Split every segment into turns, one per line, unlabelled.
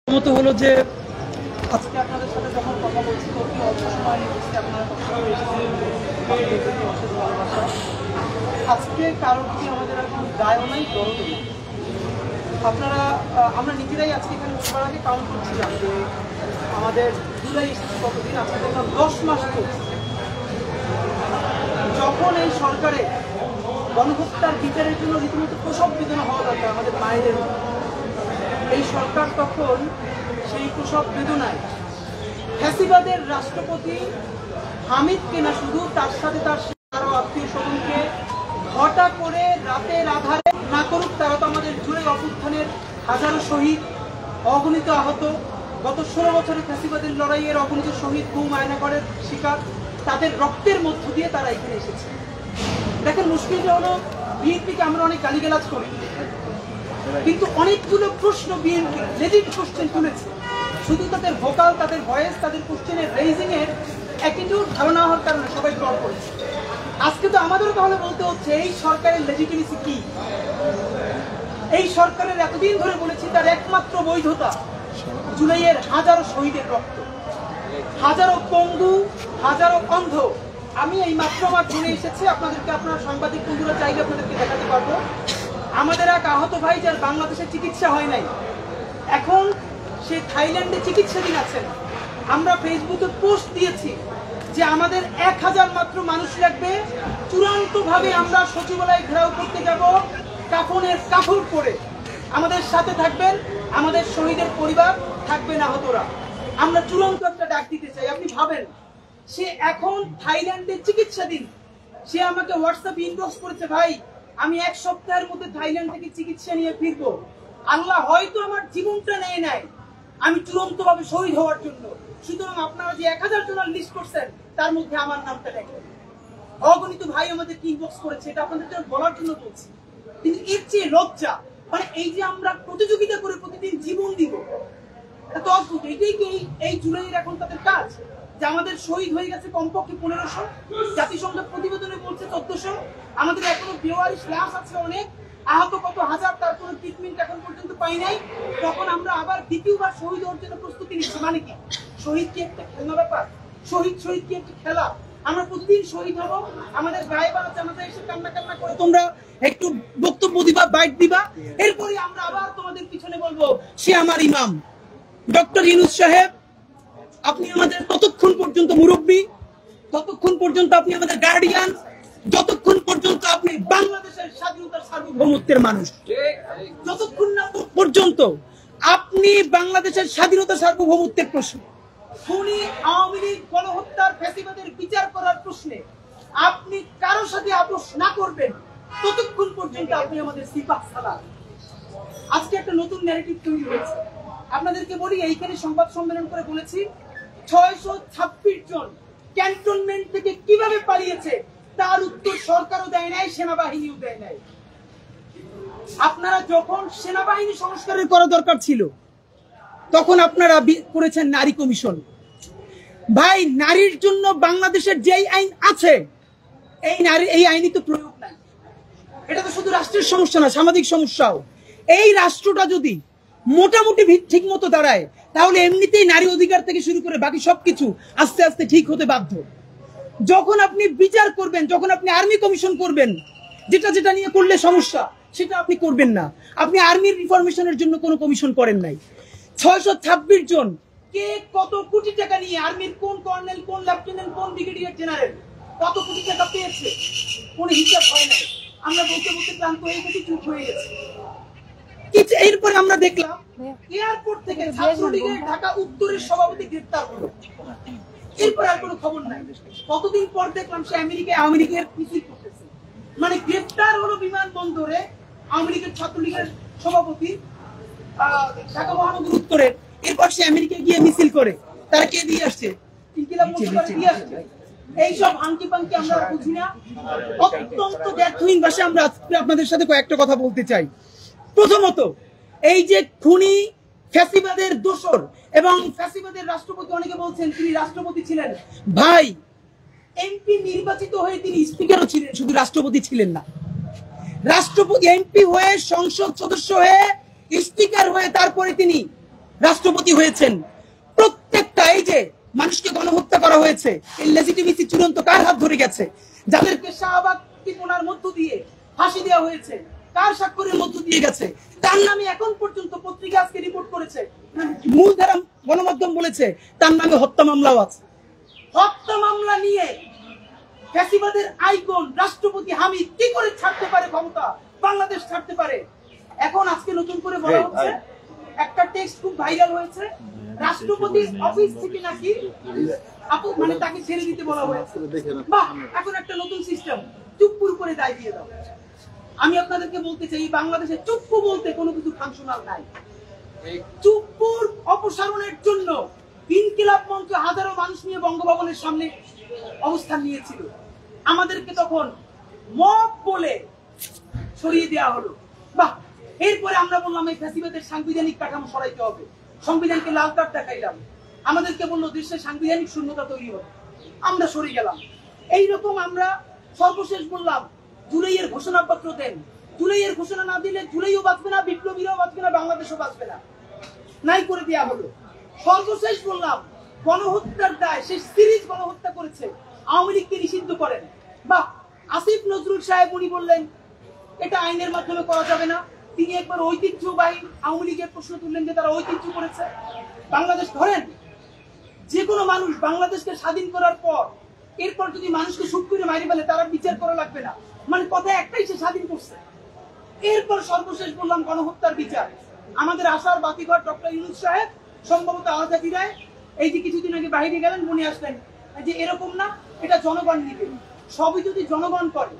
মতো হলো যে আজকে আপনাদের সাথে যখন কথা বলছি অতি অল্প সময় নিয়ে আপনারা ভালোবাসা আজকে কারোর কি আমাদের এখন দায়ও নাই দরদ নেই। আপনারা আমরা নিজেরাই আজকে এখানে সবার আগে কাউন্ট করছিলাম যে আমাদের জুলাই এসেছে কতদিন, আজকে দেখলাম 10 মাস চলছে। যখন এই সরকারে গণহত্যার বিচারের জন্য রীতিমতো প্রসব বেদনা হওয়া দরকার আমাদের মায়েদের, এই সরকার তখন সেই প্রসব বেদনায় ফ্যাসিবাদের রাষ্ট্রপতি হামিদকে না শুধু তার সাথে তার আরো আত্মীয় স্বজনকে ঘটা করে রাতের আধারে না করুক। তারা তো আমাদের জুলাই অভ্যুত্থানের হাজারো শহীদ, অগণিত আহত, গত 16 বছরে ফ্যাসিবাদের লড়াইয়ের অগণিত শহীদ গুম আয়নাগরের শিকার, তাদের রক্তের মধ্য দিয়ে তারা এখানে এসেছে। দেখেন, মুশকিলটা হলো বিএনপিকে আমরা অনেক গালিগালাজ করি, কিন্তু অনেকগুলো প্রশ্ন বিএনপি লেজিট কোশ্চেন তুলেছে। শুধু তাদের ভোকাল, তাদের ভয়েস, তাদের কোশ্চেনের রেইজিং এর অ্যাটিটিউড ধারণা হওয়ার কারণে সবাই ট্রল করেছে। আজকে তো আমাদেরও তাহলে বলতে হচ্ছে এই সরকারের লেজিটিমেসি কি। এই সরকারের এতদিন ধরে বলেছি তার একমাত্র বৈধতা জুলাইয়ের হাজারো শহীদের রক্ত, হাজারো পঙ্গু, হাজারো অন্ধ। আমি এই মাত্র আমার জুনে এসেছি, আপনাদেরকে আপনার সাংবাদিক বন্ধুরা চাইলে আপনাদেরকে দেখাতে পারবো। আমাদের এক আহত ভাই যার বাংলাদেশে চিকিৎসা হয় নাই, এখন সে থাইল্যান্ডে চিকিৎসাধীন আছেন। আমরা ফেসবুকে পোস্ট দিয়েছি যে আমাদের 1000 মাত্র মানুষ লাগবে, চূড়ান্তভাবে আমরা সচিবালয় ঘেরাও করতে যাব কাফনের কাপড় পরে। আমাদের সাথে থাকবেন আমাদের শহীদের পরিবার, থাকবেন আহতরা। আমরা চূড়ান্ত একটা ডাক দিতে চাই। আপনি ভাবেন, সে এখন থাইল্যান্ডে চিকিৎসাধীন, সে আমাকে হোয়াটসঅ্যাপ ইনবক্স করেছে, ভাই আমি 1 সপ্তাহের মধ্যে থাইল্যান্ড থেকে চিকিৎসা নিয়ে ফিরবো। আল্লাহ হয়তো আমার জীবনটা নেয় নাই, আমি চূড়ান্ত ভাবে শহীদ হওয়ার জন্য। সুতরাং আপনারা যে 1000 জনের লিস্ট করছেন তার মধ্যে আমার নামটা দেখেন। অগণিত ভাই আমাদের ইনবক্স করেছে, এটা আপনাদের জন্য বলার জন্য বলছি। কিন্তু এর চেয়ে লজ্জা, মানে এই যে আমরা প্রতিযোগিতা করে প্রতিদিন জীবন দিব, এটা তো অদ্ভুত। এটাই কি এই জুলাইয়ের এখন তাদের কাজ? যে আমাদের শহীদ হয়ে গেছে কমপক্ষে 1500, জাতিসংঘের প্রতিবেদনে বলছে 1400, আমাদের এখনো বেওয়ারিশ লাশ আছে অনেক, আহত কত হাজার, তার কোনো ট্রিটমেন্ট এখন পর্যন্ত পাই নাই। তখন আমরা আবার দ্বিতীয়বার শহীদ হওয়ার জন্য প্রস্তুতি নিচ্ছি। মানে কি, শহীদ কি একটা খেলনা ব্যাপার? শহীদ কি একটা খেলা? আমরা প্রতিদিন শহীদ হব, আমাদের গায়ে বাড়াতে আমাদের এসে কান্না কান্না করে তোমরা একটু বক্তব্য দিবা, বাইট দিবা, এরপরে আমরা আবার তোমাদের পিছনে বলবো সে আমার ইমাম। ডক্টর ইউনূস সাহেব, আপনি আমাদের ততক্ষণ পর্যন্ত মুরব্বী, ততক্ষণ পর্যন্ত আপনি আমাদের গার্ডিয়ান, যতক্ষণ পর্যন্ত আপনি বাংলাদেশের স্বাধীনতার সার্বভৌমত্বের মানুষ, যতক্ষণ না পর্যন্ত আপনি বাংলাদেশের স্বাধীনতা সার্বভৌমত্বের প্রশ্ন, খুনি আওয়ামী লীগ গণহত্যার ফ্যাসিবাদের বিচার করার প্রশ্নে আপনি কারোর সাথে আপোষ না করবেন, ততক্ষণ পর্যন্ত আপনি আমাদের সিপাহ সালার। আজকে একটা নতুন ন্যারেটিভ তৈরি হয়েছে। আপনাদেরকে বলি, এইখানে সংবাদ সম্মেলন করে বলেছি 626 জন ক্যান্টনমেন্ট থেকে কিভাবে পালিয়েছে তার উত্তর সরকারও দেয় নাই, সেনাবাহিনীও দেয় নাই। আপনারা যখন সেনাবাহিনী সংস্কারের করা দরকার ছিল তখন আপনারা করেছেন নারী কমিশন। ভাই, নারীর জন্য বাংলাদেশের যেই আইন আছে এই আইনই তো প্রয়োগ নাই। এটা তো শুধু রাষ্ট্রের সমস্যা না, সামাজিক সমস্যাও। এই রাষ্ট্রটা যদি মোটামুটি ঠিক মতো দাঁড়ায় তাহলে এমনিতেই নারী অধিকার থেকে শুরু করে বাকি সবকিছু আস্তে আস্তে ঠিক হতে বাধ্য। যখন আপনি বিচার করবেন, যখন আপনি আর্মি কমিশন করবেন, যেটা নিয়ে করলে সমস্যা সেটা আপনি করবেন না। আপনি আর্মির রিফরমেশনের জন্য কোনো কমিশন করেন নাই। 626 জন কে কত কোটি টাকা নিয়ে, আর্মির কোন কর্নেল, কোন লেফটেন্যান্ট, কোন ব্রিগেডিয়ার জেনারেল কত কোটি টাকা পেয়েছে, কোন হিসাব হয় নাই। আমরা বলতে বলতে ক্লান্ত হয়ে গেছি, চুপ হয়ে গেছে। এরপরে আমরা দেখলাম এয়ারপোর্ট থেকে ছাত্রলীগের ঢাকা উত্তরের সভাপতি গ্রেপ্তার হলো। এরপর আর কোনো খবর নাই। কতদিন পর দেখলাম সে আওয়ামী লীগের মিছিল করতেছে। মানে গ্রেপ্তার হলো বিমানবন্দরে আওয়ামী লীগের ছাত্রলীগের সভাপতি ঢাকা মহানগর উত্তরের, এরপর সে আমেরিকায় গিয়ে মিছিল করে। তারা কে দিয়ে আসছে? দিয়ে আসছে। এইসব আংকি পাঙ্কি আমরা বুঝি না। অত্যন্ত ব্যর্থহীন ভাষায় আমরা আপনাদের সাথে কয়েকটা কথা বলতে চাই। প্রথমত, এই যে খুনি ফ্যাসিবাদের দোসর এবং ফ্যাসিবাদের রাষ্ট্রপতি, অনেকে বলছেন তিনি রাষ্ট্রপতি ছিলেন। ভাই, এমপি নির্বাচিত হয়ে তিনি স্পিকারও ছিলেন, শুধু রাষ্ট্রপতি ছিলেন না। রাষ্ট্রপতি এমপি হয়ে, সংসদ সদস্য হয়ে, স্পিকার হয়ে, তারপরে তিনি রাষ্ট্রপতি হয়েছেন, প্রত্যেকটা এই যে মানুষকে গণহত্যা করা হয়েছে, এই লেজিটিমেসি চূড়ান্ত কার হাত ধরে গেছে? যাদেরকে শাহবাগ টিপোনার মধ্য দিয়ে ফাঁসি দেওয়া হয়েছে, কার স্বাক্ষরের মধ্য দিয়ে গেছে? তার নামে এখন পর্যন্ত পত্রিকা আজকে রিপোর্ট করেছে, মূলধারা গণমাধ্যম বলেছে তার নামে হত্যা মামলাও আছে। হত্যা মামলা নিয়ে ফ্যাসিবাদের আইকন রাষ্ট্রপতি হামিদ কি করে ছাড়তে পারে ক্ষমতা, বাংলাদেশ ছাড়তে পারে? এখন আজকে নতুন করে বলা হচ্ছে, একটা টেক্সট খুব ভাইরাল হয়েছে, রাষ্ট্রপতি অফিস থেকে নাকি মানে তাকে ছেড়ে দিতে বলা হয়েছে। বাহ, এখন একটা নতুন সিস্টেম, চুপ্পুর উপরে দায় দিয়ে দাও। আমি আপনাদেরকে বলতে চাই, বাংলাদেশে চুপ্পু বলতে কোনো কিছু ফাংশনাল নাই। চুপ্পুর অপসারণের জন্য ইনকিলাব মঞ্চ হাজারো মানুষ নিয়ে বঙ্গভবনের সামনে অবস্থান নিয়েছিল। আমাদেরকে তখন মব বলে সরিয়ে দেওয়া হলো। বাহ, এরপরে আমরা বললাম এই ফ্যাসিবাদের সাংবিধানিক কাঠামো সরাইতে হবে, সংবিধানকে লাল কার্ড দেখাইলাম, আমাদেরকে বললো দেশে সাংবিধানিক শূন্যতা তৈরি হবে, আমরা সরে গেলাম। এইরকম আমরা সর্বশেষ বললাম জুলাইয়ের ঘোষণাপত্র দেন, জুলাইয়ের ঘোষণা না দিলে জুলাইও বাঁচবে না, বিপ্লবীরাও বাঁচবে না, বাংলাদেশও বাঁচবে না, নাই করে দেওয়া হলো। সর্বশেষ বললাম গণহত্যার দায়, সেই সিরিজ গণহত্যা করেছে, আওয়ামী লীগকে নিষিদ্ধ করেন। বা আসিফ নজরুল সাহেব উনি বললেন এটা আইনের মাধ্যমে করা যাবে না। তিনি একবার ঐতিহ্যবাহী আওয়ামী লীগের প্রশ্ন তুললেন যে তারা ঐতিহ্য করেছে। বাংলাদেশ ধরেন, যে কোনো মানুষ বাংলাদেশকে স্বাধীন করার পর এরপর যদি মানুষকে শুট করে মারি ফেলে তারা বিচার করা লাগবে না, মানে কথা একটাই, সে স্বাধীন করছে। এরপর সর্বশেষ বললাম গণহত্যার বিচার। আমাদের আশার বাতিঘর ডক্টর ইউনূস সাহেব, সম্ভবত আজাদি রায়, এই যে কিছুদিন আগে বাইরে গেলেন, মনে আসলেন যে এরকম না, এটা জনগণ নিবে। সবই যদি জনগণ করে,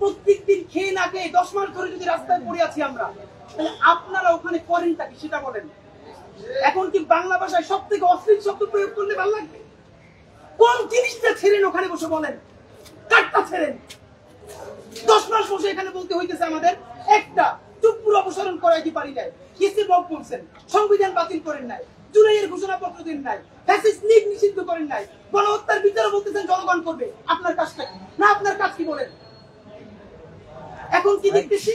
প্রত্যেকদিন খেয়ে না খেয়ে 10 মাস ধরে যদি রাস্তায় পড়ে আছি আমরা, তাহলে আপনারা ওখানে করেনটা কি সেটা বলেন। এখন কি বাংলা ভাষায় সব থেকে অশ্লীল শব্দ প্রয়োগ করলে ভালো লাগবে? কোন জিনিসটা ছেড়েন ওখানে বসে বলেন, কাটটা ছেড়েন। 10 মাস বসে এখানে বলতে হইতেছে আমাদের একটা চুপ্পুর অপসারণ করাইতে পারি নাই, কিসে বক করছেন, সংবিধান বাতিল করেন নাই, জুলাইয়ের ঘোষণাপত্র দেন নাই, ফ্যাসিস্ট লীগ নিষিদ্ধ করেন নাই, গণহত্যার বিচার বলতেছেন জনগণ করবে। আপনার কাজটা কি? না আপনার কাজ কি বলেন? এখন কি দেখতেছি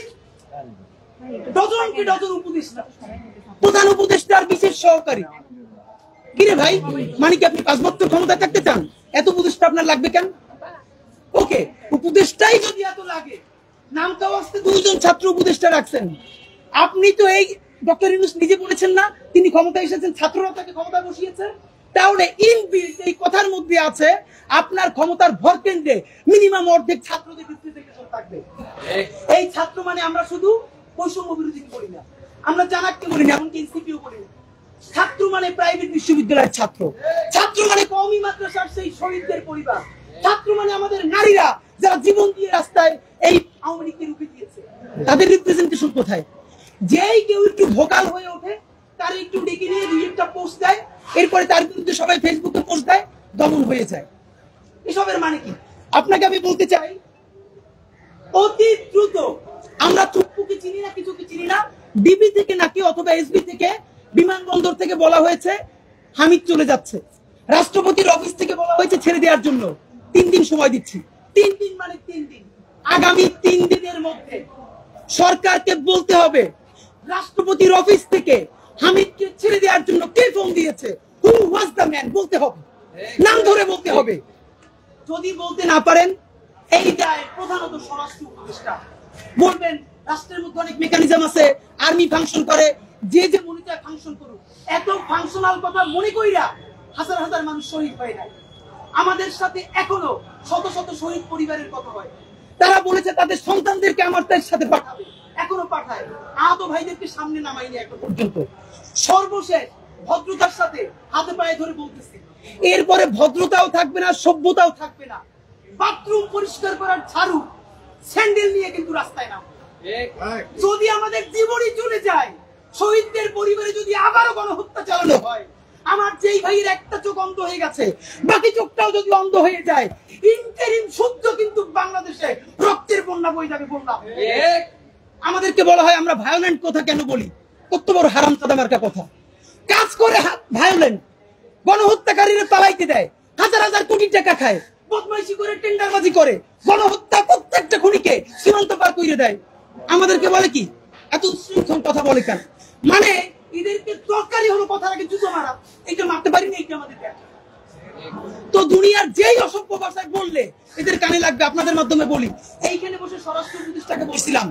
ডজনকে ডজন উপদেষ্টা, প্রধান উপদেষ্টার বিশেষ সহকারী। কিরে ভাই, মানে কি আপনি 5 বছর ক্ষমতায় থাকতে চান? এত উপদেষ্টা আপনার লাগবে কেন? ওকে, উপদেষ্টাই যদি এত লাগে, নামটাও আসতে 2 জন ছাত্র উপদেষ্টা রাখছেন। আপনি তো এই ডক্টর ইউনূস নিজে বলেছেন না তিনি ক্ষমতায় এসেছেন, ছাত্ররা তাকে ক্ষমতায় বসিয়েছে। তাহলে ইনবিল্ট এই কথার মধ্যে আছে আপনার ক্ষমতার ভর কেন্দ্রে মিনিমাম অর্ধেক ছাত্রদের রিপ্রেজেন্টেশন থাকবে। এই ছাত্র মানে আমরা শুধু বৈষম্য বিরোধী করি না, আমরা জানাককে বলি না, এমনকি এনসিপিও করি না। ছাত্র মানে প্রাইভেট বিশ্ববিদ্যালয়ের ছাত্র, ছাত্র মানে কওমি মাদ্রাসার সেই শহীদদের পরিবার, ছাত্র মানে আমাদের নারীরা যারা জীবন দিয়ে রাস্তায় এই আওয়ামী লীগকে রুখে দিয়েছে, তাদের রিপ্রেজেন্টেশন কোথায়? যেই কেউ একটু ভোকাল হয়ে ওঠে তার একটু ডেকে নিয়ে 2-1টা পোস্ট দেয়, এরপরে তার বিরুদ্ধে সবাই ফেসবুকে পোস্ট দেয়, দমন হয়ে যায়। এসবের মানে কি? আপনাকে আমি বলতে চাই, অতি দ্রুত, আমরা চুপ্পুকে চিনি না, কিছুকে চিনি না, ডিবি থেকে নাকি অথবা এসবি থেকে, বিমানবন্দর থেকে বলা হয়েছে হামিদ চলে যাচ্ছে, রাষ্ট্রপতির অফিস থেকে বলা হয়েছে ছেড়ে দেওয়ার জন্য। 3 দিন সময় দিচ্ছি। 3 দিন মানে 3 দিন, আগামী 3 দিনের মধ্যে সরকারকে বলতে হবে রাষ্ট্রপতির অফিস থেকে হামিদকে ছেড়ে দেওয়ার জন্য কে ফোন দিয়েছে, হু ওয়াজ দ্য ম্যান, বলতে হবে, নাম ধরে বলতে হবে। যদি বলতে না পারেন, এই দায় প্রধানত স্বরাষ্ট্র উপদেষ্টা বলবেন। রাষ্ট্রের মধ্যে অনেক মেকানিজম আছে, আর্মি ফাংশন করে, যে যে মনে চায় ফাংশন করুক। এত ফাংশনাল কথা মনে কইরা হাজার হাজার মানুষ শহীদ হয় নাই। আমাদের সাথে এখনো শত শত শহীদ পরিবারের কথা হয়, তারা বলেছে তাদের সন্তানদেরকে আমার সাথে পাঠাবে, এখনো পাঠায়। আহত ভাইদেরকে সামনে নামাইনি এখন পর্যন্ত। সর্বশেষ ভদ্রতার সাথে হাতে পায়ে ধরে বলতেছি, এরপরে ভদ্রতাও থাকবে না, সভ্যতাও থাকবে না। বাথরুম পরিষ্কার করার ঝাড়ু স্যান্ডেল নিয়ে কিন্তু রাস্তায় নাম। যদি আমাদের জীবনই চলে যায়, শহীদদের পরিবারে যদি আবারও গণহত্যা চালানো হয়, আমার যেই ভাইয়ের একটা চোখ অন্ধ হয়ে গেছে, বাকি চোখটাও যদি অন্ধ হয়ে যায়, ইন্টারিম শুদ্ধ কিন্তু বাংলাদেশে রক্তের বন্যা বয়ে যাবে। বললাম, আমাদেরকে বলা হয় আমরা ভায়োলেন্ট কথা কেন বলি, কত বড় হারামজাদা মার্কা কথা। কাজ করে ভায়োলেন্ট, গণহত্যাকারীরা তালাইতে দেয়, হাজার হাজার কোটি টাকা খায়, বদমাইশি করে, টেন্ডারবাজি করে, গণহত্যা প্রত্যেকটা খুনিকে সীমান্ত পার করে দেয়। আমাদেরকে বলে কি এত উচ্ছৃঙ্খল কথা বলে কেন? মানে এদেরকে দরকারই হলো কথার আগে জুতো মারা, এইটা মারতে পারিনি, এইটা আমাদের দেখা। তো দুনিয়ার যেই অসভ্য ভাষায় বললে এদের কানে লাগবে। আপনাদের মাধ্যমে বলি, এইখানে বসে স্বরাষ্ট্র উপদেষ্টাকে বলছিলাম,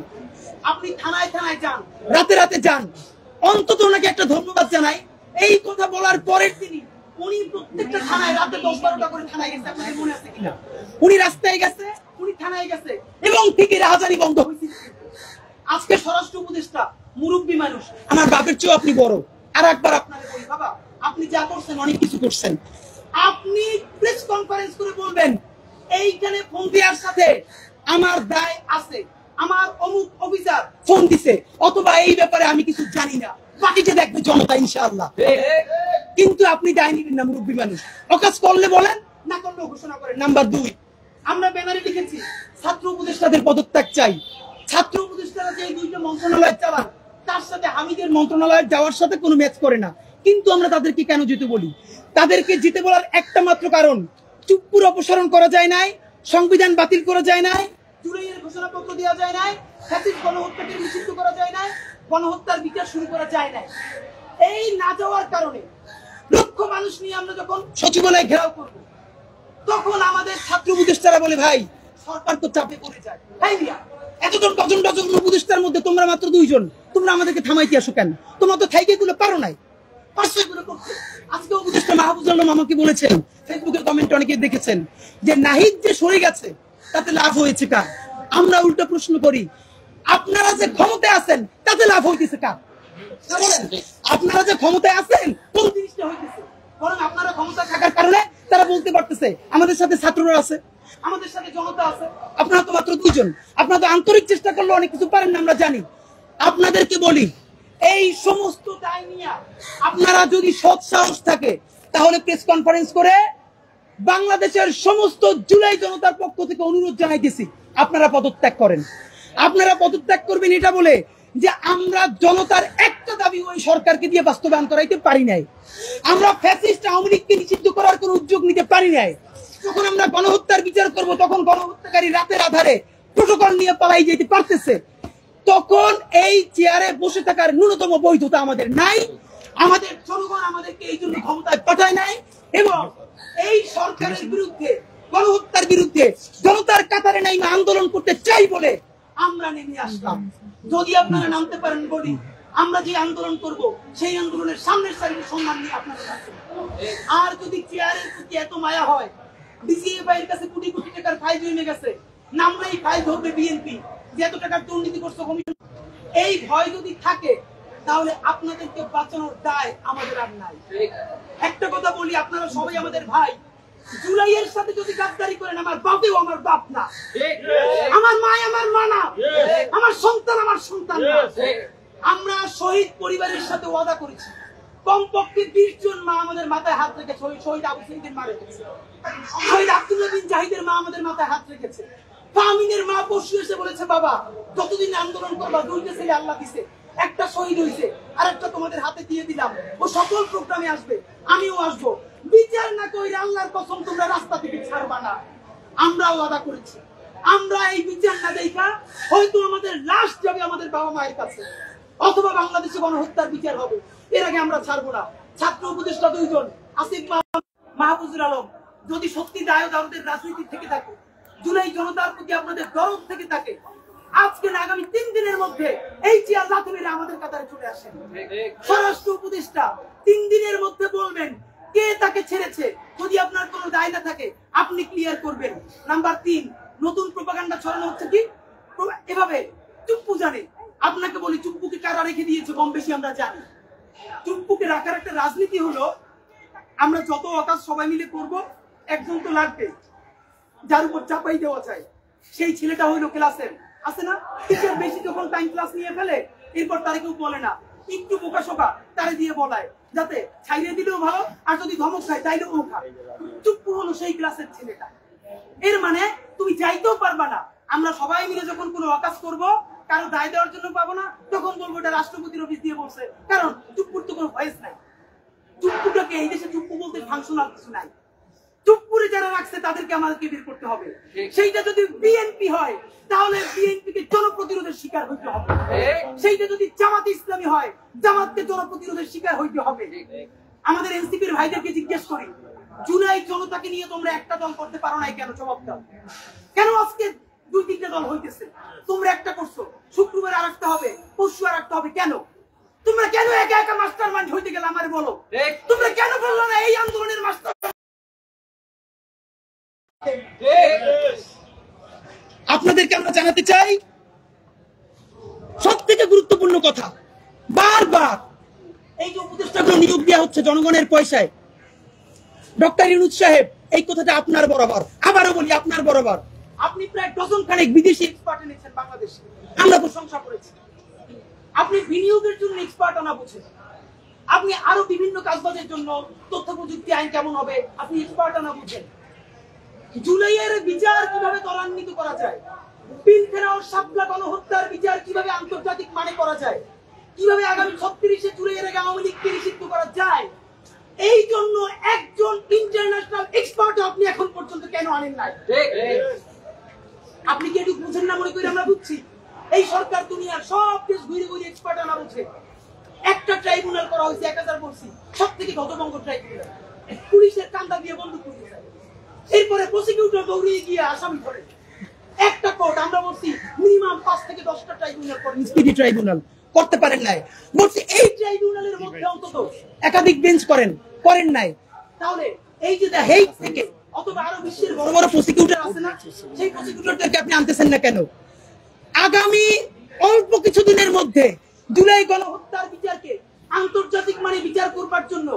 আপনি থানায় থানায় যান, রাতে রাতে যান, অন্তত ওনাকে একটা ধন্যবাদ জানাই। এই কথা বলার পরের দিনই উনি প্রত্যেকটা থানায় রাতে 10-12টা করে থানায় গেছে। আপনাদের মনে আছে কিনা? উনি রাস্তায় গেছে, উনি থানায় গেছে, এবং ঠিকই রাহাজানি বন্ধ হয়েছে। আজকে স্বরাষ্ট্র উপদেষ্টা মুরব্বী মানুষ, আমার বাপের চেয়েও আপনি বড়। আর একবার আপনাদের বলি, বাবা আপনি যা করছেন অনেক কিছু করছেন, আপনি প্রেস কনফারেন্স করে বলবেন এইখানে ফোন দেওয়ার সাথে আমার দায় আছে, আমার অমুক অফিসার ফোন দিছে, অথবা এই ব্যাপারে আমি কিছু জানি না, বাকিটা দেখবে জনতা ইনশাআল্লাহ। কিন্তু আপনি দায় নিবেন না, মুরব্বী মানুষ। অকাজ করলে বলেন, না করলে ঘোষণা করেন। নাম্বার 2, আমরা ব্যানারে লিখেছি ছাত্র উপদেষ্টাদের পদত্যাগ চাই। ছাত্র উপদেষ্টারা যে 2টা মন্ত্রণালয় চালান, তার সাথে হামিদের মন্ত্রণালয়ে যাওয়ার সাথে কোনো ম্যাচ করে না। কিন্তু আমরা তাদেরকে কেন যেতে বলি? তাদেরকে যেতে বলার একটা মাত্র কারণ, চুপ্পুর অপসারণ করা যায় নাই, সংবিধান বাতিল করা যায় নাই, জুলাইয়ের ঘোষণাপত্র দেওয়া যায় নাই, ফ্যাসিস্ট গণহত্যাকে নিষিদ্ধ করা যায় নাই, গণহত্যার বিচার শুরু করা যায় নাই। এই না যাওয়ার কারণে লক্ষ মানুষ নিয়ে আমরা যখন সচিবালয় ঘেরাও করব, তখন আমাদের ছাত্র উপদেষ্টারা বলে, ভাই সরকার তো চাপে পড়ে যায়। ভাই মিয়া, এতজন ডজন ডজন উপদেষ্টার মধ্যে তোমরা মাত্র 2 জন, তোমরা আমাদেরকে থামাইতে আসো কেন? তোমরা তো থাইকে গুলো পারো নাই, পারছো এগুলো করতে। আজকে উপদেষ্টা মাহফুজুল আলম আমাকে বলেছেন, ফেসবুকের কমেন্ট অনেকে দেখেছেন, যে নাহিদ যে সরে গেছে তাতে লাভ হয়েছে কার? আমরা উল্টা প্রশ্ন করি, আপনারা যে ক্ষমতায় আছেন তাতে লাভ হইতেছে কার? আপনারা যে ক্ষমতায় আছেন কোন জিনিসটা হইতেছে? বরং আপনারা ক্ষমতায় থাকার কারণে তারা বলতে পারতেছে আমাদের সাথে ছাত্ররা আছে, আমাদের সাথে জনতা আছে। আপনারা তো মাত্র 2 জন, আপনারা তো আন্তরিক চেষ্টা করলে অনেক কিছু পারেন না, আমরা জানি। আপনাদেরকে বলি, এই সমস্ত দায় নিয়ে আপনারা যদি সৎ সাহস থাকে, তাহলে প্রেস কনফারেন্স করে বাংলাদেশের সমস্ত জুলাই জনতার পক্ষ থেকে অনুরোধ জানাইতেছি, আপনারা পদত্যাগ করেন। আপনারা পদত্যাগ করবেন এটা বলে যে আমরা জনতার একটা দাবি ওই সরকারকে দিয়ে বাস্তবায়ন করাইতে পারি নাই। আমরা ফ্যাসিস্ট আওয়ামী লীগকে নিষিদ্ধ করার কোনো উদ্যোগ নিতে পারি নাই। যখন আমরা গণহত্যার বিচার করব, তখন গণহত্যাকারী রাতের আধারে প্রোটোকল নিয়ে পালাই যেতে পারতেছে। তখন এই চেয়ারে বসে থাকার ন্যূনতম বৈধতা আমাদের নাই। আমাদের জনগণ আমাদেরকে এই জন্য ক্ষমতায় পাঠায় নাই, এবং এই সরকারের বিরুদ্ধে, গণহত্যার বিরুদ্ধে জনতার কাতারে নাই আন্দোলন করতে চাই বলে আমরা নেমে আসলাম। যদি আপনারা নামতে পারেন বলি, আমরা যে আন্দোলন করব সেই আন্দোলনের সামনের সারির সম্মান নিয়ে আপনাদের কাছে। আর যদি চেয়ারের প্রতি এত মায়া হয়, ডিজিএফআই এর কাছে কোটি কোটি টাকার ফাইল জমে গেছে, নামলেই ফাইল ধরবে বিএনপি যে এত টাকার দুর্নীতি করছে কমিশন, এই ভয় যদি থাকে তাহলে আপনাদেরকে বাঁচানোর দায় আমাদের আর নাই। একটা কথা বলি, আপনারা সবাই আমাদের ভাই। জুলাইয়ের সাথে যদি গাদ্দারি করেন, আমার বাপেও আমার বাপ না, আমার মা আমার মা না, আমার সন্তান আমার সন্তান না। আমরা শহীদ পরিবারের সাথে ওয়াদা করেছি, কমপক্ষে 20 জন মা আমাদের মাথায় হাত রেখেছে। শহীদ আবু সাইদের মা রেখেছে, শহীদ আব্দুল্লাহ বিন জাহিদের মা আমাদের মাথায় হাত রেখেছে। ফামিনের মা পরশু এসে বলেছে, বাবা যতদিন আন্দোলন করবা, 2টা ছেলে আল্লাহ দিছে, একটা শহীদ হয়েছে, আরেকটা তোমাদের হাতে দিয়ে দিলাম, ও সকল প্রোগ্রামে আসবে, আমিও আসবো। বিচার না কইরা আল্লাহর কসম তোমরা রাস্তা থেকে ছাড়বা না। আমরা ওয়াদা করেছি, আমরা এই বিচার না দেখা হয়তো আমাদের লাশ যাবে আমাদের বাবা মায়ের কাছে, অথবা বাংলাদেশে গণহত্যার বিচার হবে, এর আগে আমরা ছাড়বো না। ছাত্র উপদেষ্টা 2 জন, আসিফ মাহফুজুল আলম, যদি সত্যি দায় দাওয়াতের রাজনীতি থেকে থাকে, জুলাই জনতার প্রতি আপনাদের দরদ থেকে থাকে, আজকে না আগামী 3 দিনের মধ্যে এই চেয়ার লাথি মেরে আমাদের কাতারে চলে আসেন। স্বরাষ্ট্র উপদেষ্টা 3 দিনের মধ্যে বলবেন কে তাকে ছেড়েছে। যদি আপনার কোনো দায় না থাকে আপনি ক্লিয়ার করবেন। নাম্বার 3, নতুন প্রোপাগান্ডা ছড়ানো হচ্ছে কি এভাবে, চুপ্পু জানে। আপনাকে বলি, চুপ্পুকে কারা রেখে দিয়েছে কম বেশি আমরা জানি। চুপ্পুকে রাখার একটা রাজনীতি হলো, আমরা যত অকাজ সবাই মিলে করব, একজন তো লাগবে যার উপর চাপাই দেওয়া যায়। সেই ছেলেটা হইলো ক্লাসের, আছে না, টিচার বেশি যখন টাইম ক্লাস নিয়ে ফেলে, এরপর তারে কেউ বলে না, একটু বোকা শোকা তারে দিয়ে বলায়, যাতে ছাইড়ে দিলেও ভালো, আর যদি ধমক খায় তাইলেও ও খায়। চুপ্পু হলো সেই ক্লাসের ছেলেটা। এর মানে তুমি যাইতেও পারবা না। আমরা সবাই মিলে যখন কোনো অকাজ করব, কারো দায় দেওয়ার জন্য পাবো না, তখন বলবো এটা রাষ্ট্রপতির অফিস দিয়ে বলছে, কারণ চুপ্পুর তো কোনো ভয়েস নাই। চুপ্পুটাকে এই দেশে চুপ্পু বলতে ফাংশনাল কিছু নাই। চুপ করে যারা রাখছে তাদেরকে আমাদেরকে বের করতে হবে। সেইটা যদি বিএনপি হয় তাহলে বিএনপিকে জনপ্রতিরোধের শিকার হইতে হবে। সেইটা যদি জামাত ইসলামী হয় জামাতকে জনপ্রতিরোধের শিকার হইতে হবে। আমাদের এনসিপির ভাইদেরকে জিজ্ঞেস করি, জুলাই জনতাকে নিয়ে তোমরা একটা দল করতে পারো নাই কেন? জবাব দাও। কেন আজকে 2-3টা দল হইতেছে? তোমরা একটা করছো, শুক্রবার আর একটা হবে, পরশু আর একটা হবে, কেন? তোমরা কেন একা একা মাস্টার মাইন্ড হইতে গেলে আমারে বলো। তোমরা কেন বললো না এই আন্দোলনের মাস্টার? আপনাদেরকে আমরা জানাতে চাই সব থেকে গুরুত্বপূর্ণ কথা, বারবার এই যে উপদেষ্টাগুলো নিয়োগ দেওয়া হচ্ছে জনগণের পয়সায়, ডক্টর ইউনূস সাহেব এই কথাটা আপনার বরাবর, আবারও বলি আপনার বরাবর। আপনি প্রায় ডজন খানেক বিদেশি এক্সপার্ট এনেছেন বাংলাদেশে, আমরা প্রশংসা করেছি। আপনি বিনিয়োগের জন্য এক্সপার্ট আনা বুঝেন, আপনি আরো বিভিন্ন কাজবাজের জন্য তথ্য প্রযুক্তি আইন কেমন হবে আপনি এক্সপার্ট আনা বুঝেন। জুলাইয়ের বিচার কিভাবে ত্বরান্বিত করা যায়, পিলখানা ও শাপলা গণহত্যার বিচার কিভাবে আন্তর্জাতিক মানে করা যায়, কিভাবে আগামী 36শে জুলাইয়ের আগে আওয়ামী লীগকে নিষিদ্ধ করা যায়, এই জন্য একজন ইন্টারন্যাশনাল এক্সপার্ট আপনি এখন পর্যন্ত কেন আনেন নাই? আপনি কি একটু বুঝেন না মনে করি আমরা বুঝছি? এই সরকার দুনিয়ার সব দেশ ঘুরে ঘুরে এক্সপার্ট আনা বুঝে। একটা ট্রাইব্যুনাল করা হয়েছে 1000 বলছি, সব থেকে গতবঙ্গ ট্রাইব্যুনাল, পুলিশের কান্দা দিয়ে বন্ধ করে দিয়েছে। এরপরে প্রসিকিউটর দৌড়িয়ে গিয়ে আসামি ধরে। একটা কোর্ট আমরা বলছি মিনিমাম 5 থেকে 10টা ট্রাইব্যুনাল করেন, স্পিডি ট্রাইব্যুনাল করতে পারেন নাই। বলছি এই ট্রাইব্যুনালের মধ্যে অন্তত একাধিক বেঞ্চ করেন নাই। তাহলে এই যে দ্য হেগ থেকে অথবা আরো বিশ্বের বড় বড় প্রসিকিউটর আছে না, সেই প্রসিকিউটরদেরকে আপনি আনতেছেন না কেন? আগামী অল্প কিছুদিনের মধ্যে জুলাই গণহত্যার বিচারকে আন্তর্জাতিক মানে বিচার করবার জন্য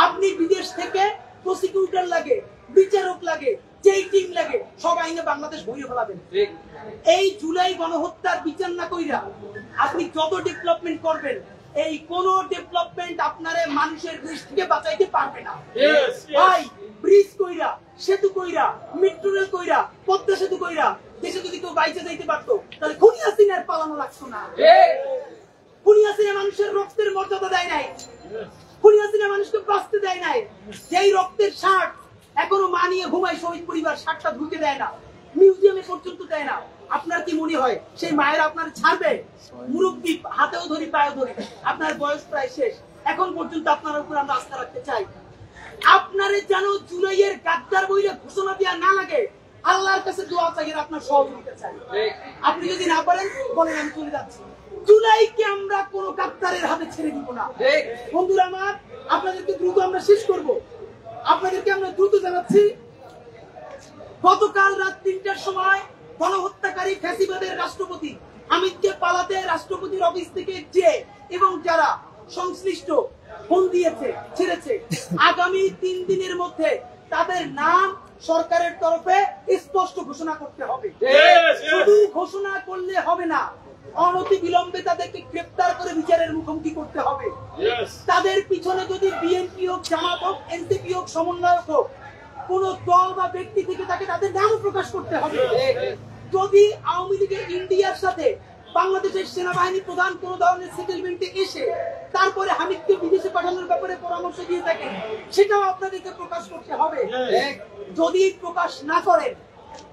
আপনি বিদেশ থেকে প্রসিকিউটর লাগে, বিচারক লাগে, যেই টিম লাগে সব আইনে বাংলাদেশ ভরিয়ে ফেলাবেন। এই জুলাই গণহত্যার বিচার না কইরা আপনি যত ডেভেলপমেন্ট করবেন, এই কোন ডেভেলপমেন্ট আপনারে মানুষের দেশ থেকে বাঁচাইতে পারবে না। ভাই ব্রিজ কইরা, সেতু কইরা, মেট্রো রেল কইরা, পদ্মা সেতু কইরা দেশে যদি কেউ বাইচে যাইতে পারতো তাহলে খুনি হাসিনার পালানো লাগতো না। খুনি হাসিনা মানুষের রক্তের মর্যাদা দেয় নাই, খুনি হাসিনা মানুষকে বাঁচতে দেয় নাই। যেই রক্তের শার্ট এখনো মা নিয়ে ঘুমায় শহীদ পরিবার, শার্টটা ঢুকে দেয় না, মিউজিয়ামে পর্যন্ত দেয় না। আপনার কি মনে হয় সেই মায়ের আপনার ছাড়বে? মুরব্বী হাতেও ধরি পায়েও ধরি, আপনার বয়স প্রায় শেষ, এখন পর্যন্ত আপনার উপর আমরা আস্থা রাখতে চাই। আপনারে যেন জুলাইয়ের গাদ্দার বইলে ঘোষণা দেওয়া না লাগে, আল্লাহর কাছে দোয়া চাই, আপনার সহযোগিতা চাই। আপনি যদি না পারেন বলেন আমি চলে যাচ্ছি। জুলাইকে আমরা কোন গাদ্দারের হাতে ছেড়ে দিব না। বন্ধুরা আমার, আপনাদেরকে দ্রুত আমরা শেষ করব। আপনাদেরকে আমরা দ্রুত জানাচ্ছি, গতকাল রাত 3টার সময় গণহত্যাকারী ফ্যাসিবাদের রাষ্ট্রপতি হামিদকে পালাতে রাষ্ট্রপতির অফিস থেকে যে এবং যারা সংশ্লিষ্ট ফোন দিয়েছে, ছেড়েছে, আগামী 3 দিনের মধ্যে তাদের নাম সরকারের তরফে স্পষ্ট ঘোষণা করতে হবে। শুধু ঘোষণা করলে হবে না, অনতি বিলম্বে তাদেরকে গ্রেফতার করে বিচারের মুখোমুখি করতে হবে। তাদের পিছনে যদি বিএনপি হোক, জামাত হোক, এনসিপি হোক, সমন্বয়ক হোক, কোন দল বা ব্যক্তি থেকে তাকে তাদের নাম প্রকাশ করতে হবে। যদি আওয়ামী লীগের ইন্ডিয়ার সাথে বাংলাদেশের সেনাবাহিনী প্রধান কোন ধরনের সেটেলমেন্টে এসে তারপরে হামিদকে বিদেশে পাঠানোর ব্যাপারে পরামর্শ দিয়ে থাকে, সেটাও আপনাদেরকে প্রকাশ করতে হবে। যদি প্রকাশ না করেন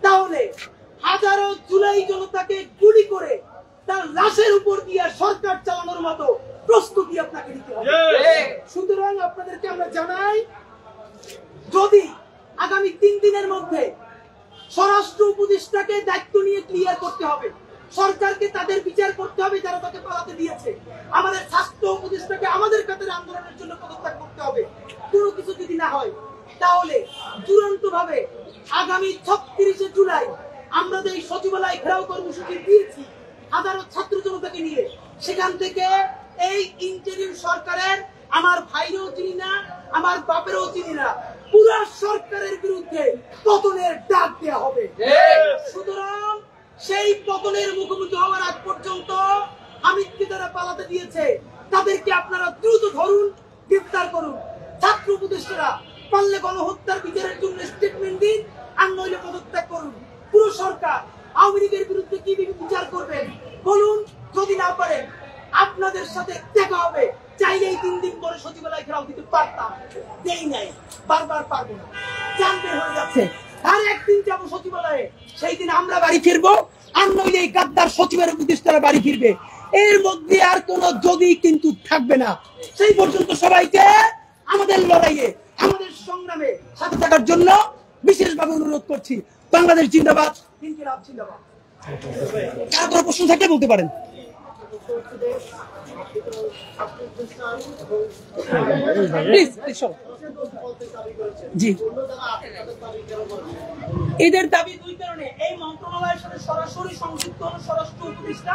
তাহলে হাজারো জুলাই জনতাকে গুলি করে তার লাশের উপর দিয়ে সরকার চালানোর মতো প্রস্তুতি আপনাকে নিতে হবে। সুতরাং আপনাদেরকে আমরা জানাই, যদি আগামী 3 দিনের মধ্যে স্বরাষ্ট্র উপদেষ্টাকে দায়িত্ব নিয়ে ক্লিয়ার করতে হবে, সরকারকে তাদের বিচার করতে হবে যারা তাকে পালাতে দিয়েছে, আমাদের স্বাস্থ্য উপদেষ্টাকে আমাদের কাতারে আন্দোলনের জন্য পদত্যাগ করতে হবে। কোনো কিছু যদি না হয় তাহলে চূড়ান্ত ভাবে আগামী 36শে জুলাই আমরা যে সচিবালয় ঘেরাও কর্মসূচি দিয়েছি হাজারো ছাত্র জনতাকে নিয়ে, সেখান থেকে এই ইন্টারিম সরকারের আমার ভাইরও চিনি না, আমার বাপেরও চিনি না, পুরা সরকারের বিরুদ্ধে পতনের ডাক দেওয়া হবে। সুতরাং সেই পতনের মুখোমুখি হওয়ার আগ পর্যন্ত হামিদকে যারা পালাতে দিয়েছে তাদেরকে আপনারা দ্রুত ধরুন, গ্রেফতার করুন। ছাত্র উপদেষ্টারা পারলে গণহত্যার বিচারের জন্য স্টেটমেন্ট দিন, আর নইলে পদত্যাগ করুন। পুরো সরকার আওয়ামী লীগের বিরুদ্ধে কি বিচার করবেন বলুন। যদি না পারেন আপনাদের সাথে দেখা হবে চাইলেই 3 দিন পরে সচিবালয় ঘেরাও দিতে পারতাম, দেই নাই, বারবার পারবো না, জান বের হয়ে যাচ্ছে। আর একদিন যাবো সচিবালয়ে, সেই দিন আমরা বাড়ি ফিরবো, আর নইলে এই গাদ্দার সচিবের উপদেষ্টারা বাড়ি ফিরবে। এর মধ্যে আর কোনো যদি কিন্তু থাকবে না। সেই পর্যন্ত সবাইকে আমাদের লড়াইয়ে, আমাদের সংগ্রামে সাথে থাকার জন্য বিশেষভাবে অনুরোধ করছি। বাংলাদেশ জিন্দাবাদ, ইনকিলাব জিন্দাবাদ। কার কোনো প্রশ্ন থাকলে বলতে পারেন। জি, এদের দাবি দুই কারণে। এই মন্ত্রণালয়ের সাথে সরাসরি সংযুক্ত হলো স্বরাষ্ট্র উপদেষ্টা,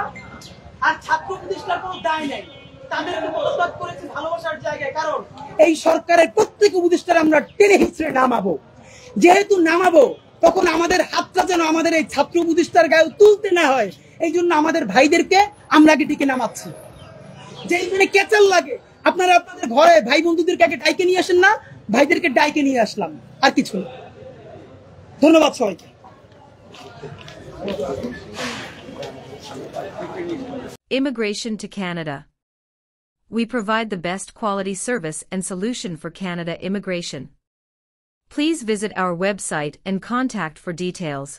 আর ছাত্র উপদেষ্টার কোনো দায় নেই। তাদেরকে পদত্যাগ করেছে ভালোবাসার জায়গায়, কারণ এই সরকারের প্রত্যেক উপদেষ্টার আমরা টেনে হিচড়ে নামাবো। যেহেতু নামাবো, তখন আমাদের হাতটা যেন আমাদের এই ছাত্র উপদেষ্টার গায়ে তুলতে না হয়, এই জন্য আমাদের ভাইদেরকে আমরা আগে টিকে নামাচ্ছি। যেইখানে কেচাল লাগে, আপনারা আপনাদের ঘরে ভাই বন্ধুদেরকে আগে ডাইকে নিয়ে আসেন না, ভাইদেরকে ডাইকে নিয়ে আসলাম, আর কিছু না। ধন্যবাদ সবাইকে।
Immigration to Canada. We provide the best quality service and solution for Canada immigration. Please visit our website and contact for details.